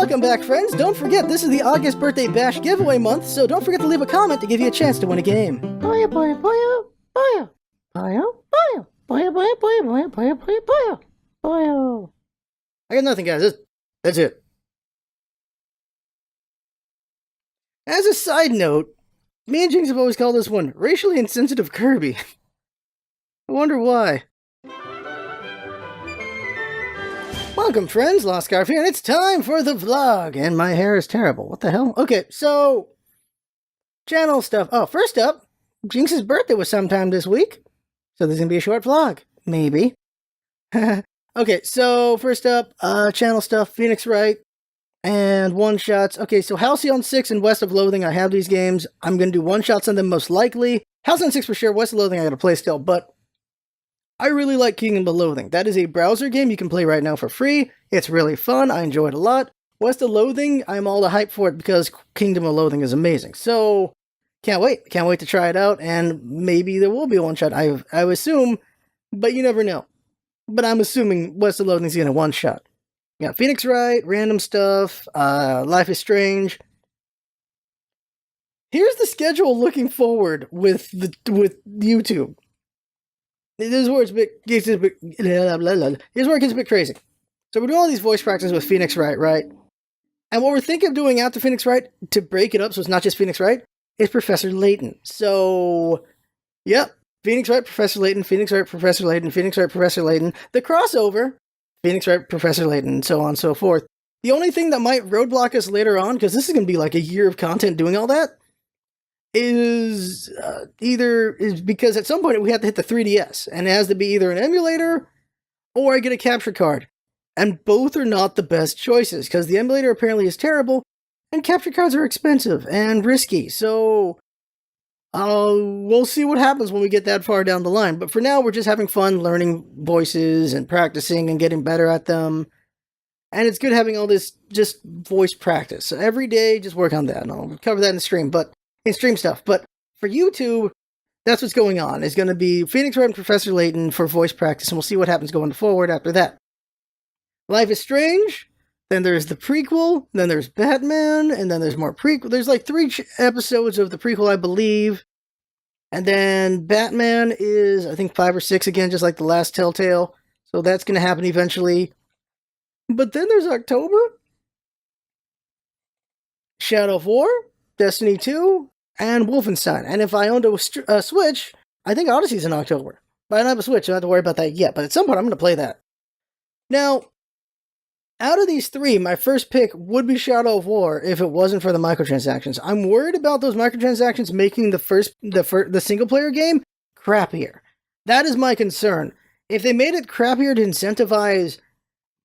Welcome back, friends. Don't forget, this is the August birthday bash giveaway month, so don't forget to leave a comment to give you a chance to win a game. Boya, boya, boya, boya, boya, boya, boya, boya, boya, boya, boya, boya, boya, boya. I got nothing, guys. That's it. As a side note, me and Jinx have always called this one racially insensitive Kirby. I wonder why. Welcome, friends. Lost Scarf here, and it's time for the vlog. And my hair is terrible. What the hell? Okay, so channel stuff. Oh, first up, Jinx's birthday was sometime this week, so there's gonna be a short vlog, maybe. Okay, so first up, channel stuff. Phoenix Wright and one shots. Okay, so Halcyon 6 and West of Loathing. I have these games. I'm gonna do one shots on them most likely. Halcyon 6 for sure. West of Loathing I gotta play still, but I really like Kingdom of Loathing. That is a browser game you can play right now for free. It's really fun. I enjoy it a lot. West of Loathing, I'm all the hype for it because Kingdom of Loathing is amazing. So, can't wait. Can't wait to try it out, and maybe there will be a one-shot. I assume, but you never know. But I'm assuming West of Loathing is going to one-shot. Yeah, Phoenix Wright, random stuff, Life is Strange. Here's the schedule looking forward with YouTube. This is where it gets a bit crazy. So we're doing all these voice practices with Phoenix Wright, right? And what we're thinking of doing after Phoenix Wright, to break it up so it's not just Phoenix Wright, is Professor Layton. So, yep, Phoenix Wright, Professor Layton, Phoenix Wright, Professor Layton, Phoenix Wright, Professor Layton. The crossover, Phoenix Wright, Professor Layton, and so on and so forth. The only thing that might roadblock us later on, because this is going to be like a year of content doing all that, is because at some point we have to hit the 3DS, and it has to be either an emulator or I get a capture card. And both are not the best choices, because the emulator apparently is terrible, and capture cards are expensive and risky, so we'll see what happens when we get that far down the line. But for now, we're just having fun learning voices and practicing and getting better at them. And it's good having all this just voice practice. So every day, just work on that, and I'll cover that in the stream, in stream stuff. But for YouTube, that's what's going on. It's going to be Phoenix Wright and Professor Layton for voice practice, and we'll see what happens going forward after that. Life is Strange, then there's the prequel, then there's Batman, and then there's more prequel. There's like 3 episodes of the prequel, I believe. And then Batman is, I think, 5 or 6 again, just like the last Telltale. So that's going to happen eventually. But then there's October. Shadow of War, Destiny 2, and Wolfenstein. And if I owned a Switch, I think Odyssey's in October. But I don't have a Switch, so I don't have to worry about that yet. But at some point, I'm going to play that. Now, out of these 3, my first pick would be Shadow of War if it wasn't for the microtransactions. I'm worried about those microtransactions making the single-player game crappier. That is my concern. If they made it crappier to incentivize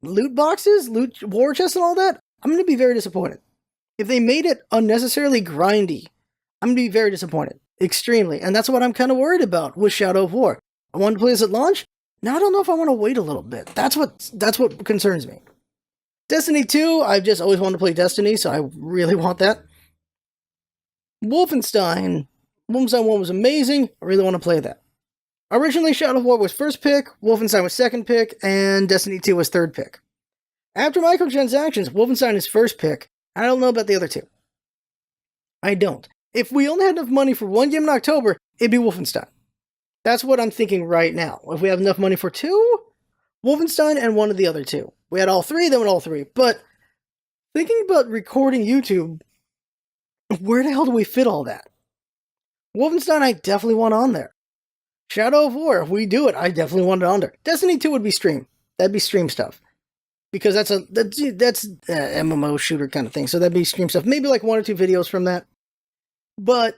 loot boxes, loot war chests and all that, I'm going to be very disappointed. If they made it unnecessarily grindy, I'm going to be very disappointed. Extremely. And that's what I'm kind of worried about with Shadow of War. I wanted to play this at launch. Now I don't know if I want to wait a little bit. That's what concerns me. Destiny 2, I've just always wanted to play Destiny, so I really want that. Wolfenstein 1 was amazing. I really want to play that. Originally, Shadow of War was first pick, Wolfenstein was second pick, and Destiny 2 was third pick. After microtransactions, Wolfenstein is first pick. I don't know about the other 2. I don't. If we only had enough money for 1 game in October, it'd be Wolfenstein. That's what I'm thinking right now. If we have enough money for 2, Wolfenstein and one of the other 2. We had all 3, then went all 3. But thinking about recording YouTube, where the hell do we fit all that? Wolfenstein, I definitely want on there. Shadow of War, if we do it, I definitely want it on there. Destiny 2 would be stream. That'd be stream stuff. Because that's MMO shooter kind of thing. So that'd be stream stuff. Maybe like 1 or 2 videos from that. But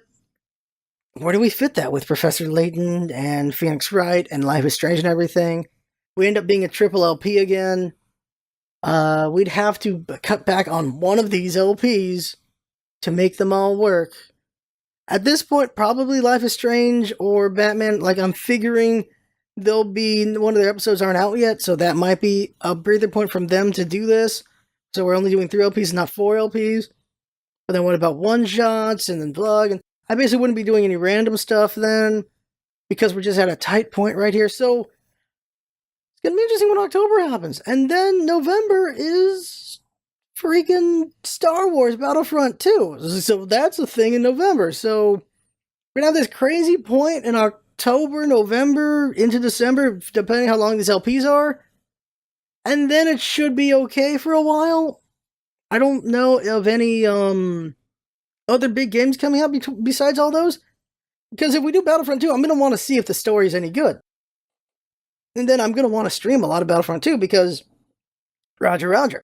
where do we fit that with Professor Layton and Phoenix Wright and Life is Strange and everything? We end up being a triple LP again. We'd have to cut back on one of these LPs to make them all work. At this point, probably Life is Strange or Batman. Like, I'm figuring they'll be, one of their episodes aren't out yet, so that might be a breather point from them to do this. So we're only doing 3 LPs, not 4 LPs. But then what about one-shots and then vlog? And I basically wouldn't be doing any random stuff then, because we're just at a tight point right here. So it's going to be interesting when October happens. And then November is freaking Star Wars Battlefront 2. So that's a thing in November. So we're gonna have this crazy point in October, November, into December, depending how long these LPs are. And then it should be okay for a while. I don't know of any other big games coming out besides all those. Because if we do Battlefront 2, I'm going to want to see if the story is any good. And then I'm going to want to stream a lot of Battlefront 2 because Roger.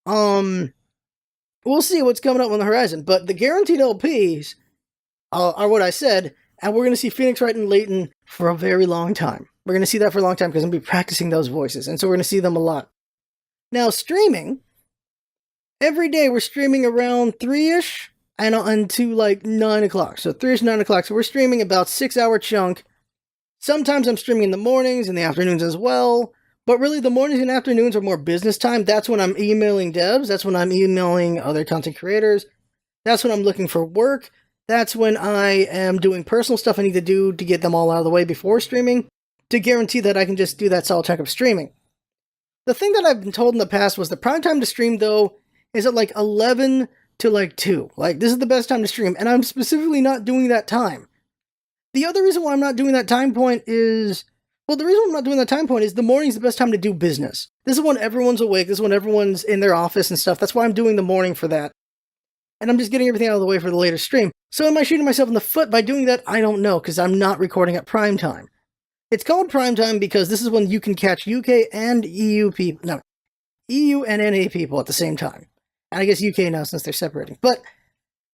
We'll see what's coming up on the horizon. But the guaranteed LPs are what I said, and we're going to see Phoenix Wright and Layton for a very long time. We're going to see that for a long time because I'm going to be practicing those voices, and so we're going to see them a lot. Now, streaming, every day we're streaming around 3-ish and unto like 9 o'clock. So 3-ish, 9 o'clock. So we're streaming about 6-hour chunk. Sometimes I'm streaming in the mornings and the afternoons as well. But really, the mornings and afternoons are more business time. That's when I'm emailing devs. That's when I'm emailing other content creators. That's when I'm looking for work. That's when I am doing personal stuff I need to do to get them all out of the way before streaming, to guarantee that I can just do that solid chunk of streaming. The thing that I've been told in the past was the prime time to stream, though, is at like 11 to like 2. Like, this is the best time to stream, and I'm specifically not doing that time. The other reason why I'm not doing that time point is... Well, the reason I'm not doing that time point is the morning's the best time to do business. This is when everyone's awake. This is when everyone's in their office and stuff. That's why I'm doing the morning for that. And I'm just getting everything out of the way for the later stream. So am I shooting myself in the foot by doing that? I don't know, because I'm not recording at prime time. It's called prime time because this is when you can catch UK and EU people. No, EU and NA people at the same time. And I guess UK now since they're separating. But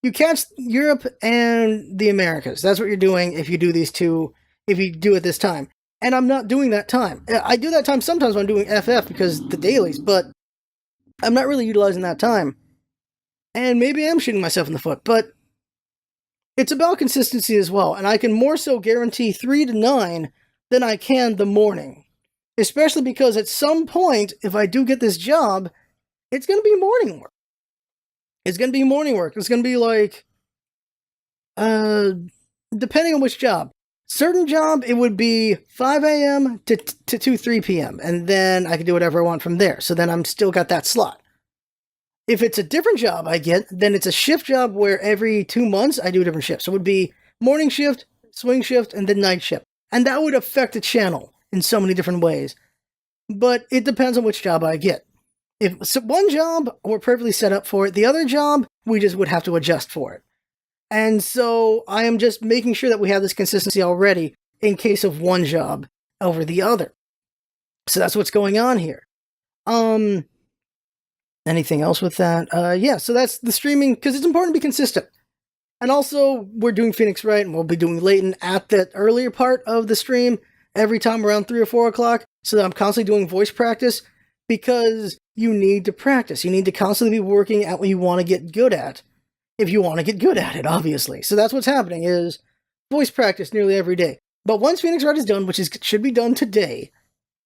you catch Europe and the Americas. That's what you're doing if you do these two, if you do it this time. And I'm not doing that time. I do that time sometimes when I'm doing FF because the dailies, but I'm not really utilizing that time. And maybe I am shooting myself in the foot, but it's about consistency as well. And I can more so guarantee 3 to 9 than I can the morning. Especially because at some point, if I do get this job, it's going to be morning work. It's going to be morning work. It's going to be like, depending on which job. Certain job, it would be 5 a.m. to 3 p.m. And then I can do whatever I want from there. So then I'm still got that slot. If it's a different job I get, then it's a shift job where every 2 months I do a different shift. So it would be morning shift, swing shift, and then night shift. And that would affect the channel in so many different ways. But it depends on which job I get. If so one job, we're perfectly set up for it. The other job, we just would have to adjust for it. And so I am just making sure that we have this consistency already in case of one job over the other. So that's what's going on here. Anything else with that? Yeah, so that's the streaming, because it's important to be consistent. And also, we're doing Phoenix Wright, and we'll be doing Layton at that earlier part of the stream every time around 3 or 4 o'clock, so that I'm constantly doing voice practice, because you need to practice. You need to constantly be working at what you want to get good at. If you want to get good at it, obviously. So that's what's happening, is voice practice nearly every day. But once Phoenix Wright is done, which should be done today,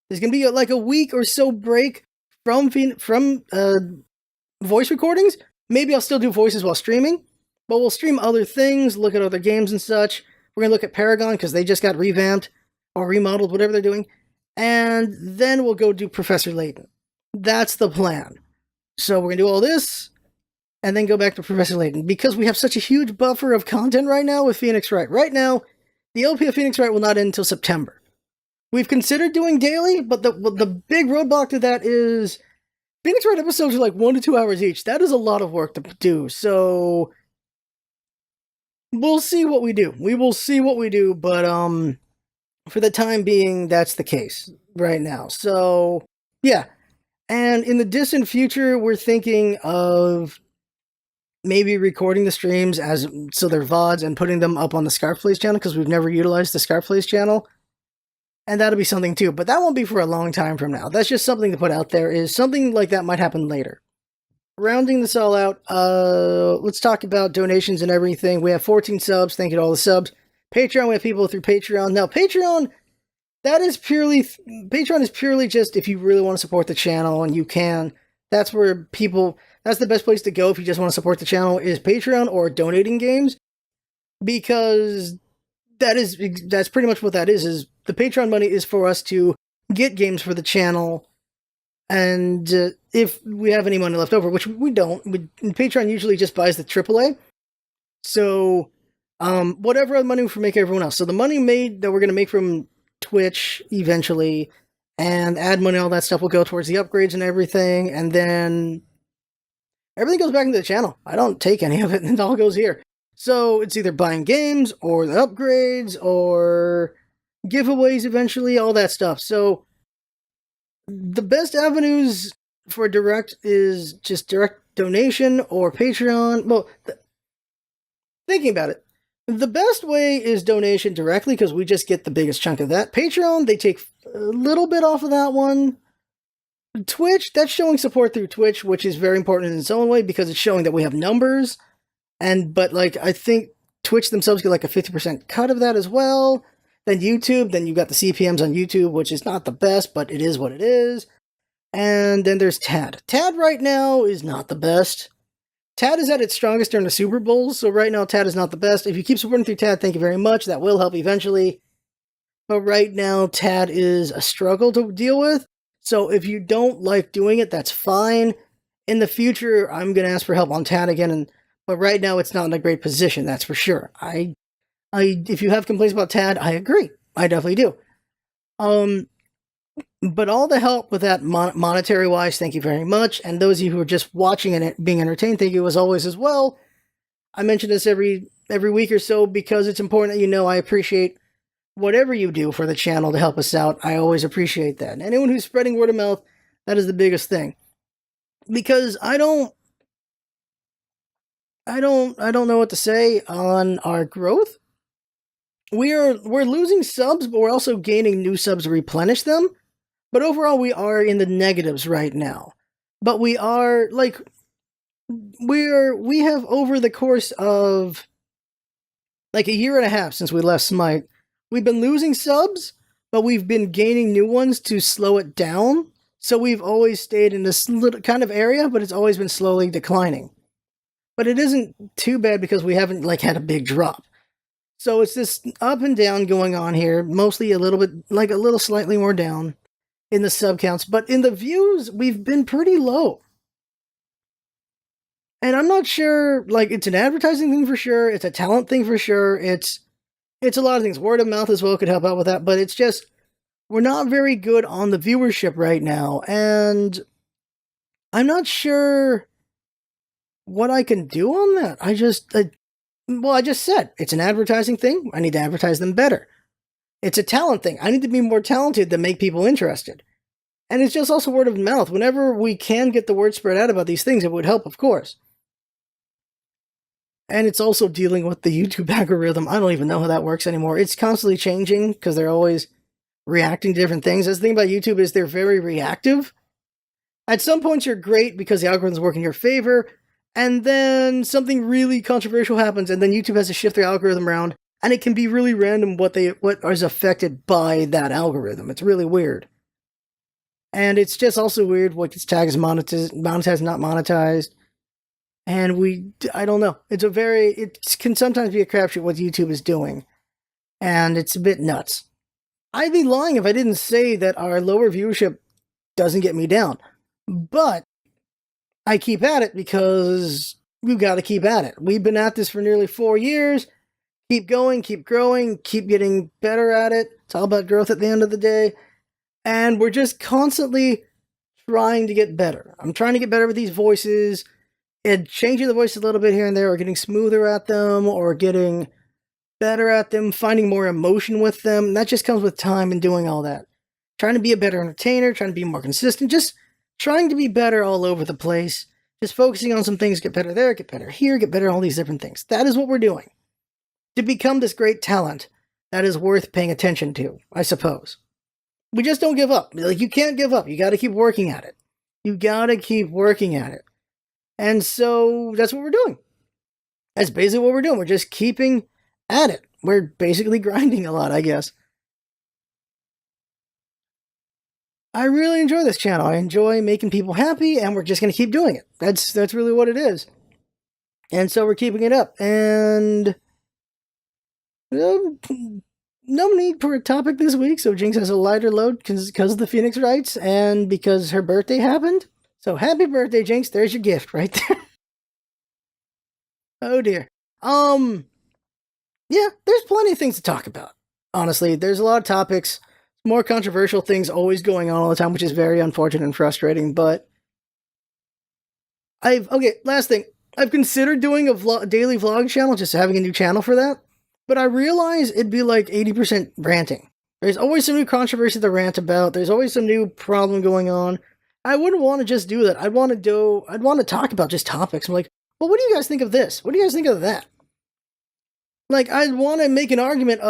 there's going to be like a week or so break from voice recordings. Maybe I'll still do voices while streaming, but we'll stream other things, look at other games and such. We're going to look at Paragon, because they just got revamped or remodeled, whatever they're doing. And then we'll go do Professor Layton. That's the plan. So we're going to do all this, and then go back to Professor Layton, because we have such a huge buffer of content right now with Phoenix Wright. Right now, the LP of Phoenix Wright will not end until September. We've considered doing daily, but the big roadblock to that is Phoenix Wright episodes are like 1 to 2 hours each. That is a lot of work to do, so we'll see what we do. We will see what we do, but for the time being, that's the case right now. So, yeah. And in the distant future, we're thinking of maybe recording the streams so they're VODs and putting them up on the ScarfVLOG'D channel, because we've never utilized the ScarfVLOG'D channel. And that'll be something too, but that won't be for a long time from now. That's just something to put out there, is something like that might happen later. Rounding this all out, let's talk about donations and everything. We have 14 subs. Thank you to all the subs. Patreon, we have people through Patreon. Now, Patreon is purely just if you really want to support the channel, and you can. That's the best place to go if you just want to support the channel, is Patreon or donating games, because that's pretty much what that is the Patreon money is for us to get games for the channel And if we have any money left over, which we don't, Patreon usually just buys the AAA. So whatever money we make everyone else. So the money made that we're going to make from Twitch eventually and ad money, all that stuff will go towards the upgrades and everything. And then everything goes back into the channel. I don't take any of it. It all goes here. So it's either buying games or the upgrades or giveaways eventually, all that stuff. So the best avenues for direct is just direct donation or Patreon. Well, thinking about it, the best way is donation directly because we just get the biggest chunk of that. Patreon, they take a little bit off of that one. Twitch, that's showing support through Twitch, which is very important in its own way because it's showing that we have numbers. But like, I think Twitch themselves get like a 50% cut of that as well. Then YouTube, then you've got the CPMs on YouTube, which is not the best, but it is what it is. And then there's TAD. TAD right now is not the best. TAD is at its strongest during the Super Bowls, so right now TAD is not the best. If you keep supporting through TAD, thank you very much. That will help eventually. But right now, TAD is a struggle to deal with. So if you don't like doing it, that's fine. In the future, I'm going to ask for help on TAD again, but right now it's not in a great position, that's for sure. If you have complaints about TAD, I agree. I definitely do. But all the help with that monetary-wise, thank you very much. And those of you who are just watching and being entertained, thank you as always as well. I mention this every week or so because it's important that you know I appreciate whatever you do for the channel to help us out. I always appreciate that. And anyone who's spreading word of mouth, that is the biggest thing. Because I don't know what to say on our growth. We're losing subs, but we're also gaining new subs to replenish them. But overall, we are in the negatives right now. But we are, like, we have over the course of, like, a year and a half since we left Smite, we've been losing subs, but we've been gaining new ones to slow it down. So we've always stayed in this little kind of area, but it's always been slowly declining. But it isn't too bad because we haven't, like, had a big drop. So it's this up and down going on here, mostly a little bit, like a little slightly more down in the sub counts, but in the views, we've been pretty low. And I'm not sure, like, it's an advertising thing for sure, it's a talent thing for sure, it's a lot of things. Word of mouth as well could help out with that, but it's just, we're not very good on the viewership right now, and I'm not sure what I can do on that. I just said, it's an advertising thing, I need to advertise them better. It's a talent thing. I need to be more talented to make people interested. And it's just also word of mouth. Whenever we can get the word spread out about these things, it would help, of course. And it's also dealing with the YouTube algorithm. I don't even know how that works anymore. It's constantly changing because they're always reacting to different things. That's the thing about YouTube is they're very reactive. At some points, you're great because the algorithms work in your favor. And then something really controversial happens, and then YouTube has to shift their algorithm around. And it can be really random what is affected by that algorithm. It's really weird. And it's just also weird what gets tagged as monetized, not monetized. And I don't know. It can sometimes be a crapshoot what YouTube is doing. And it's a bit nuts. I'd be lying if I didn't say that our lower viewership doesn't get me down. But I keep at it because we've got to keep at it. We've been at this for nearly 4 years. Keep going, keep growing, keep getting better at it. It's all about growth at the end of the day. And we're just constantly trying to get better. I'm trying to get better with these voices and changing the voice a little bit here and there, or getting smoother at them, or getting better at them, finding more emotion with them. And that just comes with time and doing all that. Trying to be a better entertainer, trying to be more consistent, just trying to be better all over the place. Just focusing on some things, get better there, get better here, get better all these different things. That is what we're doing. To become this great talent that is worth paying attention to, I suppose. We just don't give up. Like, you can't give up. You got to keep working at it. You got to keep working at it. And so that's what we're doing. That's basically what we're doing. We're just keeping at it. We're basically grinding a lot, I guess. I really enjoy this channel. I enjoy making people happy, and we're just going to keep doing it. That's really what it is. And so we're keeping it up. And no need for a topic this week, so Jinx has a lighter load because of the Phoenix rights and because her birthday happened. So happy birthday, Jinx. There's your gift right there. Oh dear. Yeah, there's plenty of things to talk about. Honestly, there's a lot of topics, more controversial things always going on all the time, which is very unfortunate and frustrating, but last thing. I've considered doing a daily vlog channel, just having a new channel for that, but I realize it'd be like 80% ranting. There's always some new controversy to rant about, there's always some new problem going on. I wouldn't want to just do that. I'd want to talk about just topics. I'm like, well, what do you guys think of this? What do you guys think of that? Like, I'd want to make an argument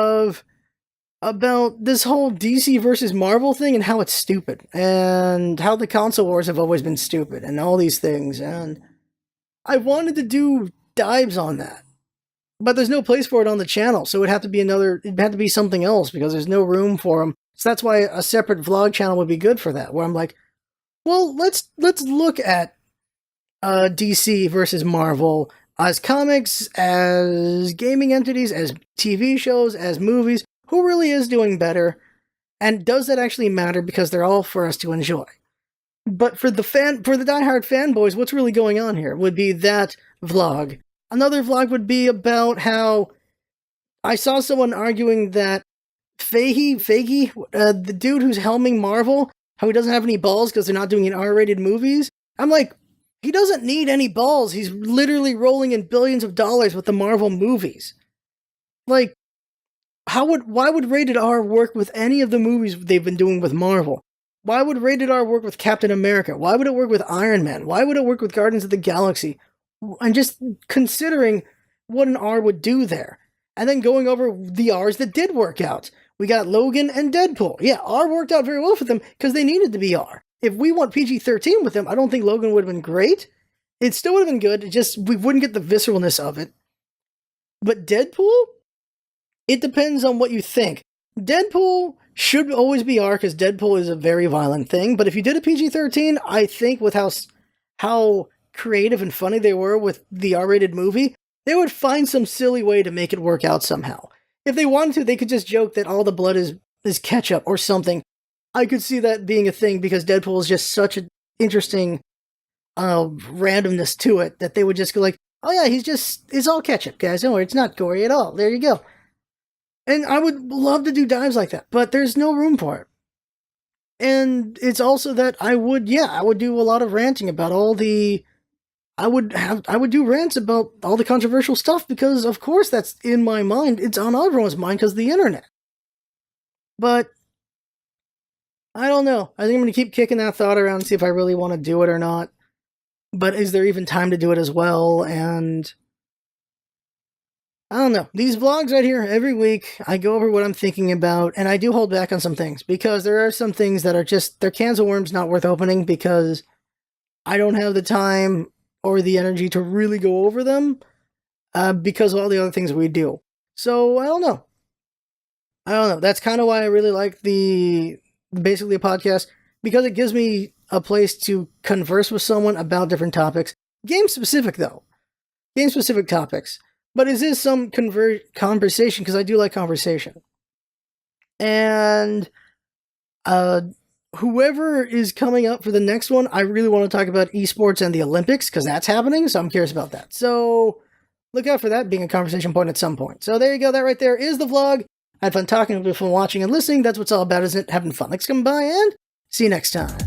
about this whole DC versus Marvel thing and how it's stupid, and how the console wars have always been stupid, and all these things, and I wanted to do dives on that. But there's no place for it on the channel, so it'd have to be something else, because there's no room for them. So that's why a separate vlog channel would be good for that, where I'm like, well, let's look at DC versus Marvel as comics, as gaming entities, as TV shows, as movies. Who really is doing better? And does that actually matter? Because they're all for us to enjoy. But for the diehard fanboys, what's really going on here would be that vlog. Another vlog would be about how I saw someone arguing that Feige, the dude who's helming Marvel, how he doesn't have any balls because they're not doing R-rated movies. I'm like, he doesn't need any balls. He's literally rolling in billions of dollars with the Marvel movies. Like, why would rated R work with any of the movies they've been doing with Marvel? Why would rated R work with Captain America? Why would it work with Iron Man? Why would it work with Guardians of the Galaxy? And just considering what an R would do there. And then going over the Rs that did work out. We got Logan and Deadpool. Yeah, R worked out very well for them because they needed to be R. If we want PG-13 with them, I don't think Logan would have been great. It still would have been good, we wouldn't get the visceralness of it. But Deadpool? It depends on what you think. Deadpool should always be R because Deadpool is a very violent thing, but if you did a PG-13, I think with how creative and funny they were with the R-rated movie, they would find some silly way to make it work out somehow. If they wanted to, they could just joke that all the blood is ketchup or something. I could see that being a thing because Deadpool is just such an interesting randomness to it that they would just go like, oh yeah, it's all ketchup, guys. Don't worry, it's not gory at all. There you go. And I would love to do dives like that, but there's no room for it. And it's also that I would do a lot of ranting about I would do rants about all the controversial stuff because, of course, that's in my mind. It's on everyone's mind because of the internet. But I don't know. I think I'm going to keep kicking that thought around and see if I really want to do it or not. But is there even time to do it as well? And I don't know. These vlogs right here, every week, I go over what I'm thinking about, and I do hold back on some things, because there are some things that are just, they're cans of worms not worth opening, because I don't have the time or the energy to really go over them, because of all the other things we do. So, I don't know. That's kind of why I really like basically a podcast, because it gives me a place to converse with someone about different topics. Game-specific, though. Game-specific topics. But is this some conversation? Because I do like conversation. And whoever is coming up for the next one, I really want to talk about esports and the Olympics, because that's happening, so I'm curious about that. So look out for that being a conversation point at some point. So there you go. That right there is the vlog. I had fun talking, fun watching and listening. That's what's all about, isn't it? Having fun. Thanks for coming by, and see you next time.